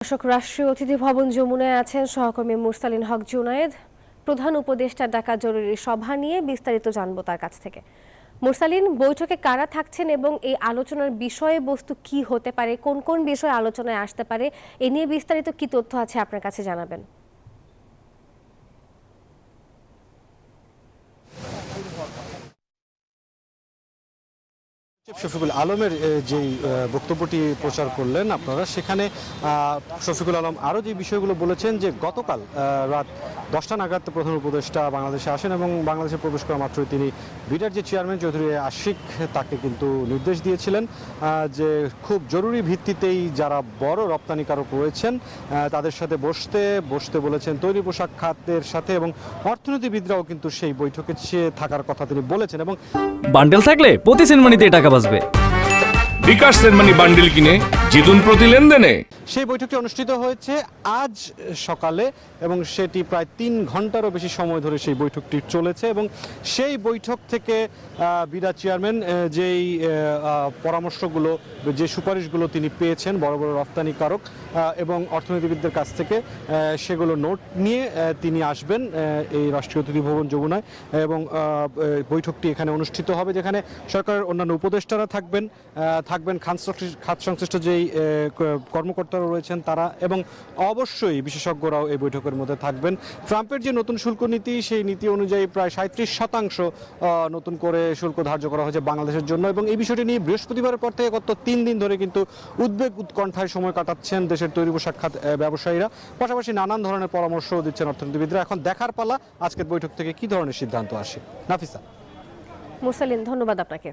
দর্শক, রাষ্ট্রীয় অতিথি ভবন যমুনায় আছেন সহকর্মী মুরসালিন হক জুনায়েদ। প্রধান উপদেষ্টার ডাকা জরুরি সভা নিয়ে বিস্তারিত জানবো তার কাছ থেকে। মুরসালিন, বৈঠকে কারা থাকছেন এবং এই আলোচনার বিষয়বস্তু কি হতে পারে, কোন কোন বিষয় আলোচনায় আসতে পারে, এ নিয়ে বিস্তারিত কি তথ্য আছে আপনার কাছে জানাবেন। শফিকুল আলমের যেই বক্তব্যটি প্রচার করলেন আপনারা, সেখানে শফিকুল আলম আরও যে বিষয়গুলো বলেছেন যে গতকাল রাত 10টা নাগাদ প্রধান উপদেষ্টা বাংলাদেশে আসেন এবং বাংলাদেশে প্রবেশ করা মাত্রই তিনি বিডার যে চেয়ারম্যান চৌধুরী আশিক তাকে কিন্তু নির্দেশ দিয়েছিলেন যে খুব জরুরি ভিত্তিতেই যারা বড় রপ্তানিকারক রয়েছেন তাদের সাথে বসতে বলেছেন। তৈরি পোশাক খাতের সাথে এবং অর্থনীতিবিদরাও কিন্তু সেই বৈঠকে থাকার কথা তিনি বলেছেন। এবং বান্ডেল থাকলে প্রতি সেনমানিতে টাকা বাঁচবে। বিকাশ সেনমানি বান্ডেল কিনে জিতুন প্রতি লেনদেনে। সেই বৈঠকটি অনুষ্ঠিত হয়েছে আজ সকালে এবং সেটি প্রায় 3 ঘন্টারও বেশি সময় ধরে সেই বৈঠকটি চলেছে। এবং সেই বৈঠক থেকে বিডা চেয়ারম্যান যেই পরামর্শগুলো, যে সুপারিশগুলো তিনি পেয়েছেন বড় বড় রপ্তানিকারক এবং অর্থনীতিবিদদের কাছ থেকে, সেগুলো নোট নিয়ে তিনি আসবেন এই রাষ্ট্রীয় অতিথি ভবন যমুনায়। এবং বৈঠকটি এখানে অনুষ্ঠিত হবে, যেখানে সরকারের অন্যান্য উপদেষ্টারা থাকবেন খাত সংশ্লিষ্ট যেই কর্মকর্তারা রয়েছেন তারা, এবং অবশ্যই বিশেষজ্ঞরাও এই বৈঠকের মধ্যে থাকবেন। ট্রাম্পের যে নতুন শুল্ক নীতি, সেই নীতি অনুযায়ী প্রায় 37% নতুন করে শুল্ক ধার্য করা হয়েছে বাংলাদেশের জন্য। এবং এই বিষয়টি নিয়ে বৃহস্পতিবারের পর থেকে গত 3 দিন ধরে কিন্তু উদ্বেগ উৎকণ্ঠায় সময় কাটাচ্ছেন দেশের তৈরি পোশাক খাত ব্যবসায়ীরা, পাশাপাশি নানান ধরনের পরামর্শ দিচ্ছেন অর্থনীতিবিদরা। এখন দেখার পালা আজকের বৈঠক থেকে কি ধরনের সিদ্ধান্ত আসে। নাফিসা। মুরসালিন, ধন্যবাদ আপনাকে।